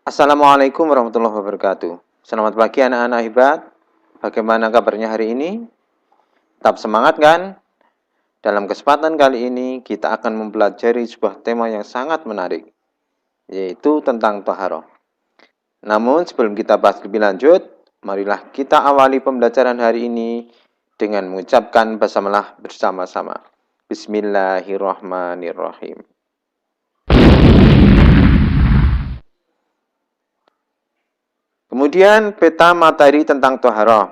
Assalamualaikum warahmatullahi wabarakatuh. Selamat pagi anak-anak hebat. Bagaimana kabarnya hari ini? Tetap semangat kan? Dalam kesempatan kali ini kita akan mempelajari sebuah tema yang sangat menarik, yaitu tentang taharah. Namun sebelum kita bahas lebih lanjut, marilah kita awali pembelajaran hari ini dengan mengucapkan basmalah bersama-sama. Bismillahirrahmanirrahim. Kemudian peta materi tentang toharoh.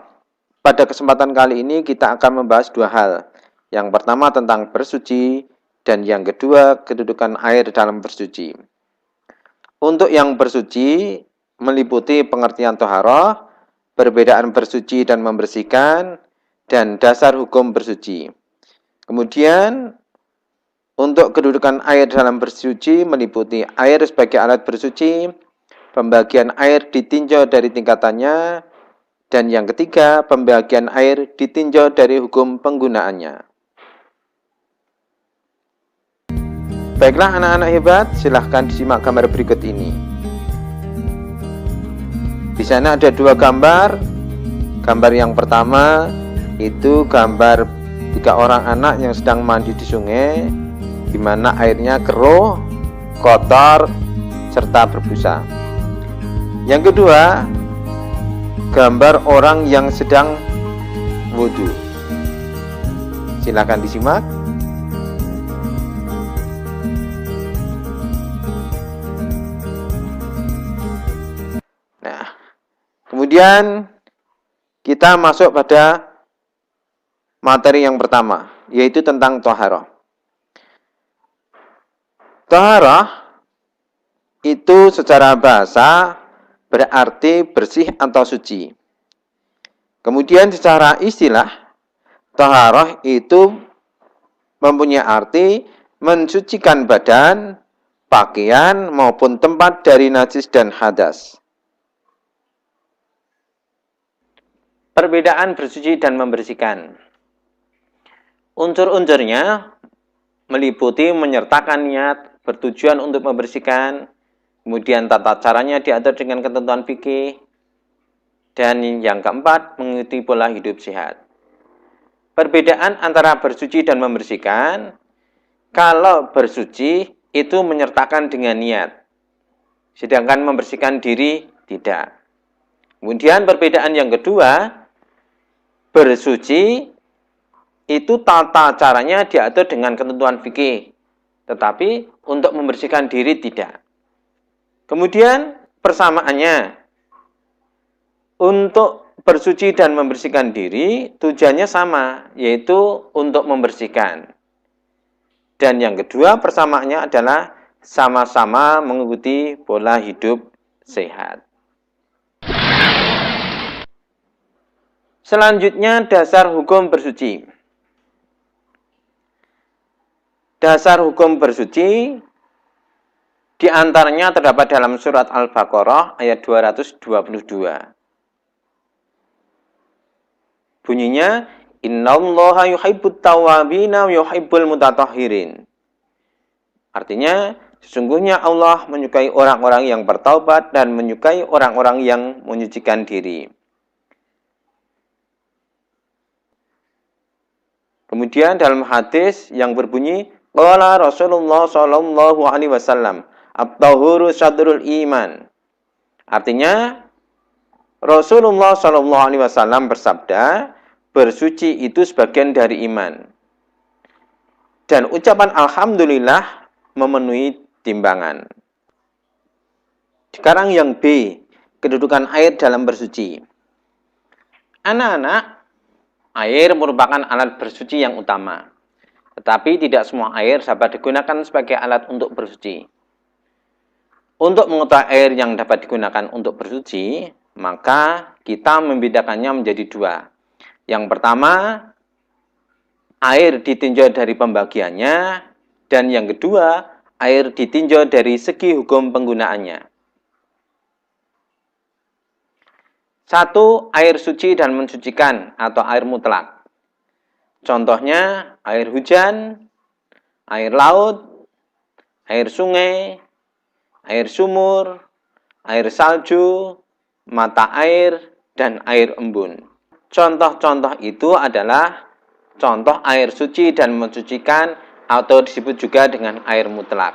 Pada kesempatan kali ini kita akan membahas dua hal. Yang pertama tentang bersuci dan yang kedua kedudukan air dalam bersuci. Untuk yang bersuci meliputi pengertian toharoh, perbedaan bersuci dan membersihkan, dan dasar hukum bersuci. Kemudian untuk kedudukan air dalam bersuci meliputi air sebagai alat bersuci, pembagian air ditinjau dari tingkatannya, dan yang ketiga, pembagian air ditinjau dari hukum penggunaannya. Baiklah anak-anak hebat, silahkan disimak gambar berikut ini. Di sana ada dua gambar. Gambar yang pertama itu gambar 3 orang anak yang sedang mandi di sungai, di mana airnya keruh, kotor, serta berbusa. Yang kedua, gambar orang yang sedang wudhu. Silakan disimak. Nah, kemudian kita masuk pada materi yang pertama, yaitu tentang toharoh. Toharoh itu secara bahasa berarti bersih atau suci. Kemudian secara istilah, toharoh itu mempunyai arti mensucikan badan, pakaian maupun tempat dari najis dan hadas. Perbedaan bersuci dan membersihkan. Unsur-unsurnya meliputi menyertakan niat, bertujuan untuk membersihkan, kemudian tata caranya diatur dengan ketentuan fikih, dan yang keempat, mengikuti pola hidup sehat. Perbedaan antara bersuci dan membersihkan, kalau bersuci itu menyertakan dengan niat, sedangkan membersihkan diri tidak. Kemudian perbedaan yang kedua, bersuci itu tata caranya diatur dengan ketentuan fikih, tetapi untuk membersihkan diri tidak. Kemudian persamaannya, untuk bersuci dan membersihkan diri tujuannya sama, yaitu untuk membersihkan. Dan yang kedua persamaannya adalah sama-sama mengikuti pola hidup sehat. Selanjutnya dasar hukum bersuci. Dasar hukum bersuci diantaranya terdapat dalam surat Al-Baqarah ayat 222. Bunyinya, Innallaha yuhibbut tawwabina wa yuhibbul mutatahhirin. Artinya, sesungguhnya Allah menyukai orang-orang yang bertaubat dan menyukai orang-orang yang menyucikan diri. Kemudian dalam hadis yang berbunyi, qala Rasulullah sallallahu alaihi wasallam, at-tahuru syadrul iman. Artinya, Rasulullah sallallahu alaihi wasallam bersabda, bersuci itu sebagian dari iman. Dan ucapan alhamdulillah memenuhi timbangan. Sekarang yang B, kedudukan air dalam bersuci. Anak-anak, air merupakan alat bersuci yang utama. Tetapi tidak semua air dapat digunakan sebagai alat untuk bersuci. Untuk mengetahui air yang dapat digunakan untuk bersuci, maka kita membedakannya menjadi dua. Yang pertama, air ditinjau dari pembagiannya, dan yang kedua, air ditinjau dari segi hukum penggunaannya. 1. Air suci dan mensucikan atau air mutlak. Contohnya air hujan, air laut, air sungai, air sumur, air salju, mata air, dan air embun. Contoh-contoh itu adalah contoh air suci dan mensucikan atau disebut juga dengan air mutlak.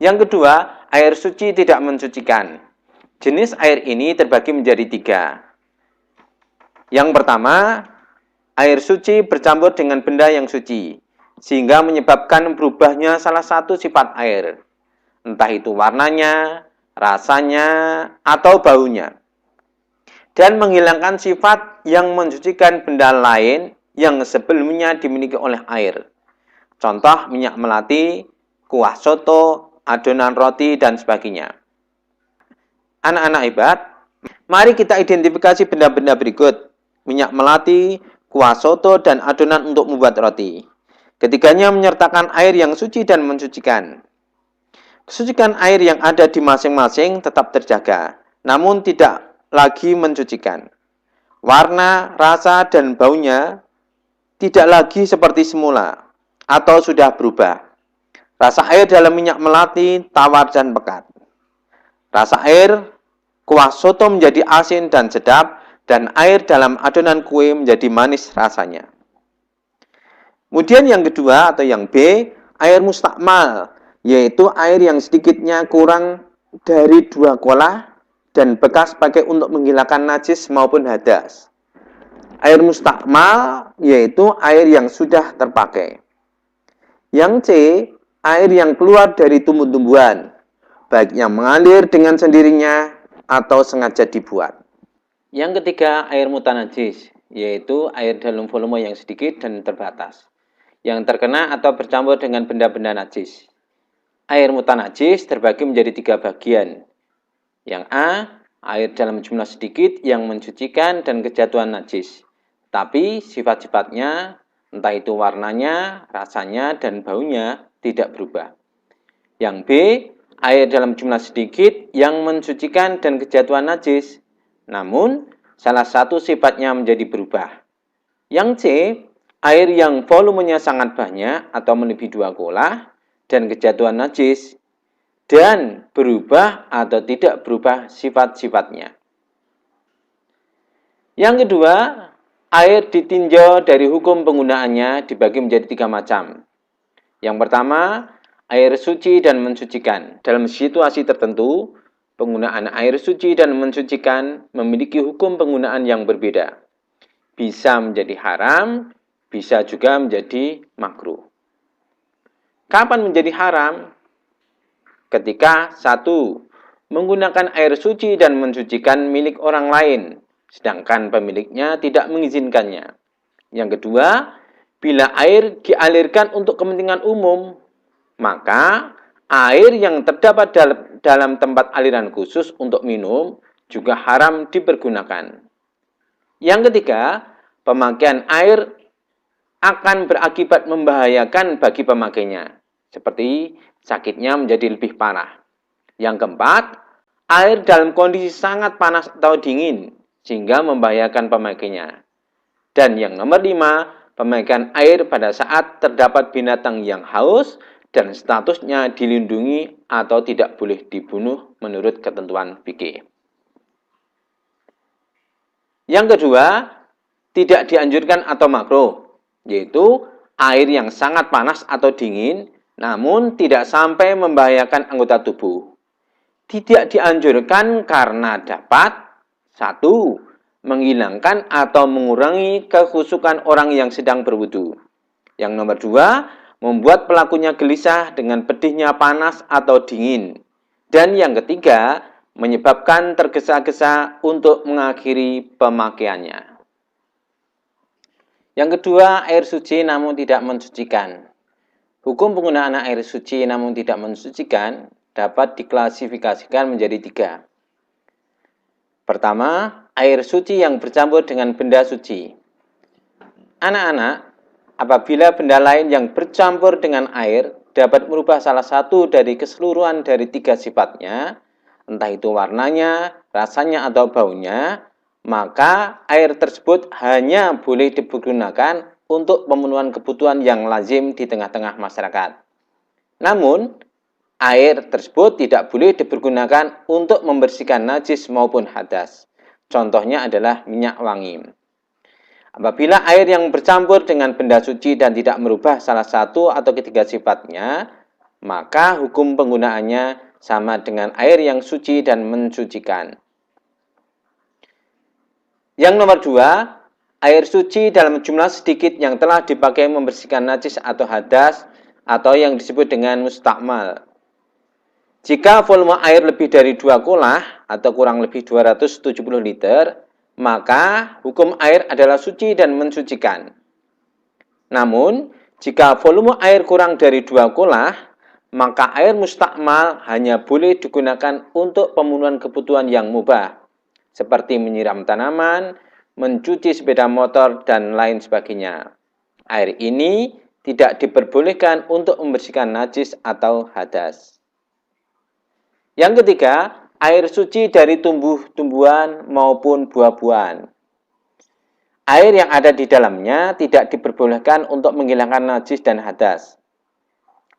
Yang kedua, air suci tidak mensucikan. Jenis air ini terbagi menjadi 3. Yang pertama, air suci bercampur dengan benda yang suci, sehingga menyebabkan berubahnya salah satu sifat air, entah itu warnanya, rasanya, atau baunya, dan menghilangkan sifat yang mensucikan benda lain yang sebelumnya dimiliki oleh air. Contoh minyak melati, kuah soto, adonan roti, dan sebagainya. Anak-anak hebat, mari kita identifikasi benda-benda berikut: minyak melati, kuah soto, dan adonan untuk membuat roti. Ketiganya menyertakan air yang suci dan mensucikan. Kesucikan air yang ada di masing-masing tetap terjaga, namun tidak lagi mensucikan. Warna, rasa, dan baunya tidak lagi seperti semula atau sudah berubah. Rasa air dalam minyak melati tawar dan pekat. Rasa air kuah soto menjadi asin dan sedap, dan air dalam adonan kue menjadi manis rasanya. Kemudian yang kedua atau yang B, air mustakmal, yaitu air yang sedikitnya kurang dari 2 kolah dan bekas pakai untuk menghilangkan najis maupun hadas. Air mustakmal yaitu air yang sudah terpakai. Yang C, air yang keluar dari tumbuh-tumbuhan, baik yang mengalir dengan sendirinya atau sengaja dibuat. Yang ketiga, air mutanajis, yaitu air dalam volume yang sedikit dan terbatas, yang terkena atau bercampur dengan benda-benda najis. Air mutanajis terbagi menjadi 3 bagian. Yang A, air dalam jumlah sedikit yang mensucikan dan kejatuhan najis, tapi sifat-sifatnya, entah itu warnanya, rasanya, dan baunya, tidak berubah. Yang B, air dalam jumlah sedikit yang mensucikan dan kejatuhan najis, namun salah satu sifatnya menjadi berubah. Yang C, air yang volumenya sangat banyak atau melebihi 2 kolah dan kejatuhan najis, dan berubah atau tidak berubah sifat-sifatnya. Yang kedua, air ditinjau dari hukum penggunaannya dibagi menjadi 3 macam. Yang pertama, air suci dan mensucikan. Dalam situasi tertentu, penggunaan air suci dan mensucikan memiliki hukum penggunaan yang berbeda. Bisa menjadi haram, bisa juga menjadi makruh. Kapan menjadi haram? Ketika 1. Menggunakan air suci dan mensucikan milik orang lain, sedangkan pemiliknya tidak mengizinkannya. Yang kedua, bila air dialirkan untuk kepentingan umum, maka air yang terdapat dalam tempat aliran khusus untuk minum juga haram dipergunakan. Yang ketiga, pemakaian air akan berakibat membahayakan bagi pemakainya, seperti sakitnya menjadi lebih parah. Yang keempat, air dalam kondisi sangat panas atau dingin, sehingga membahayakan pemakainya. Dan yang nomor 5, pemakaian air pada saat terdapat binatang yang haus dan statusnya dilindungi atau tidak boleh dibunuh menurut ketentuan fikih. Yang kedua, tidak dianjurkan atau makruh, yaitu air yang sangat panas atau dingin, namun tidak sampai membahayakan anggota tubuh. Tidak dianjurkan karena dapat 1. Menghilangkan atau mengurangi kekhusyukan orang yang sedang berwudu. Yang nomor 2, membuat pelakunya gelisah dengan pedihnya panas atau dingin. Dan yang ketiga, menyebabkan tergesa-gesa untuk mengakhiri pemakaiannya. Yang kedua, air suci namun tidak mensucikan. Hukum penggunaan air suci namun tidak mensucikan dapat diklasifikasikan menjadi 3. Pertama, air suci yang bercampur dengan benda suci. Anak-anak, apabila benda lain yang bercampur dengan air dapat merubah salah satu dari keseluruhan dari 3 sifatnya, entah itu warnanya, rasanya, atau baunya, maka air tersebut hanya boleh dipergunakan untuk pemenuhan kebutuhan yang lazim di tengah-tengah masyarakat. Namun, air tersebut tidak boleh dipergunakan untuk membersihkan najis maupun hadas. Contohnya adalah minyak wangi. Apabila air yang bercampur dengan benda suci dan tidak merubah salah satu atau ketiga sifatnya, maka hukum penggunaannya sama dengan air yang suci dan mensucikan. Yang nomor 2, air suci dalam jumlah sedikit yang telah dipakai membersihkan najis atau hadas atau yang disebut dengan mustakmal. Jika volume air lebih dari 2 kolah atau kurang lebih 270 liter, maka hukum air adalah suci dan mensucikan. Namun, jika volume air kurang dari 2 kolah, maka air mustakmal hanya boleh digunakan untuk pemenuhan kebutuhan yang mubah, seperti menyiram tanaman, mencuci sepeda motor, dan lain sebagainya. Air ini tidak diperbolehkan untuk membersihkan najis atau hadas. Yang ketiga, air suci dari tumbuh-tumbuhan maupun buah-buahan. Air yang ada di dalamnya tidak diperbolehkan untuk menghilangkan najis dan hadas.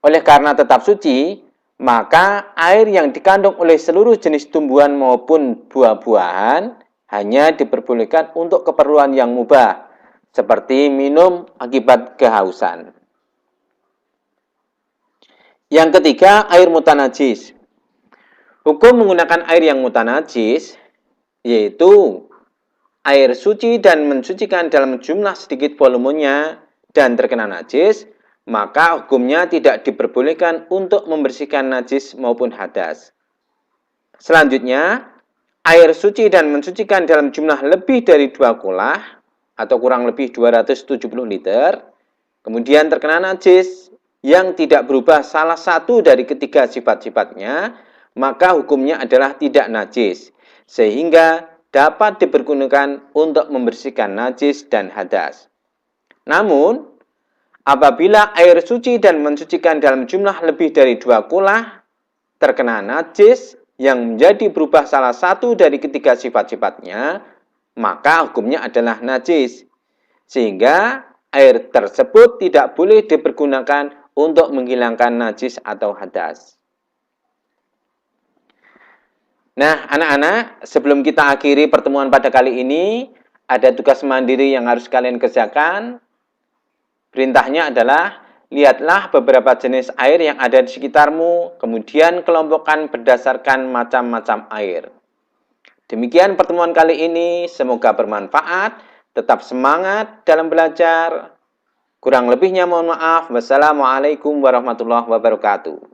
Oleh karena tetap suci, maka air yang dikandung oleh seluruh jenis tumbuhan maupun buah-buahan hanya diperbolehkan untuk keperluan yang mubah, seperti minum akibat kehausan. Yang ketiga, air mutanajis. Hukum menggunakan air yang mutanajis, yaitu air suci dan mensucikan dalam jumlah sedikit volumenya dan terkena najis, maka hukumnya tidak diperbolehkan untuk membersihkan najis maupun hadas. Selanjutnya, air suci dan mensucikan dalam jumlah lebih dari 2 kolah atau kurang lebih 270 liter, kemudian terkena najis yang tidak berubah salah satu dari ketiga sifat-sifatnya, maka hukumnya adalah tidak najis, sehingga dapat dipergunakan untuk membersihkan najis dan hadas. Namun, apabila air suci dan mensucikan dalam jumlah lebih dari 2 kolah terkena najis yang menjadi berubah salah satu dari ketiga sifat-sifatnya, maka hukumnya adalah najis, sehingga air tersebut tidak boleh dipergunakan untuk menghilangkan najis atau hadas. Nah, anak-anak, sebelum kita akhiri pertemuan pada kali ini, ada tugas mandiri yang harus kalian kerjakan. Perintahnya adalah, lihatlah beberapa jenis air yang ada di sekitarmu, kemudian kelompokkan berdasarkan macam-macam air. Demikian pertemuan kali ini, semoga bermanfaat, tetap semangat dalam belajar. Kurang lebihnya mohon maaf. Wassalamualaikum warahmatullahi wabarakatuh.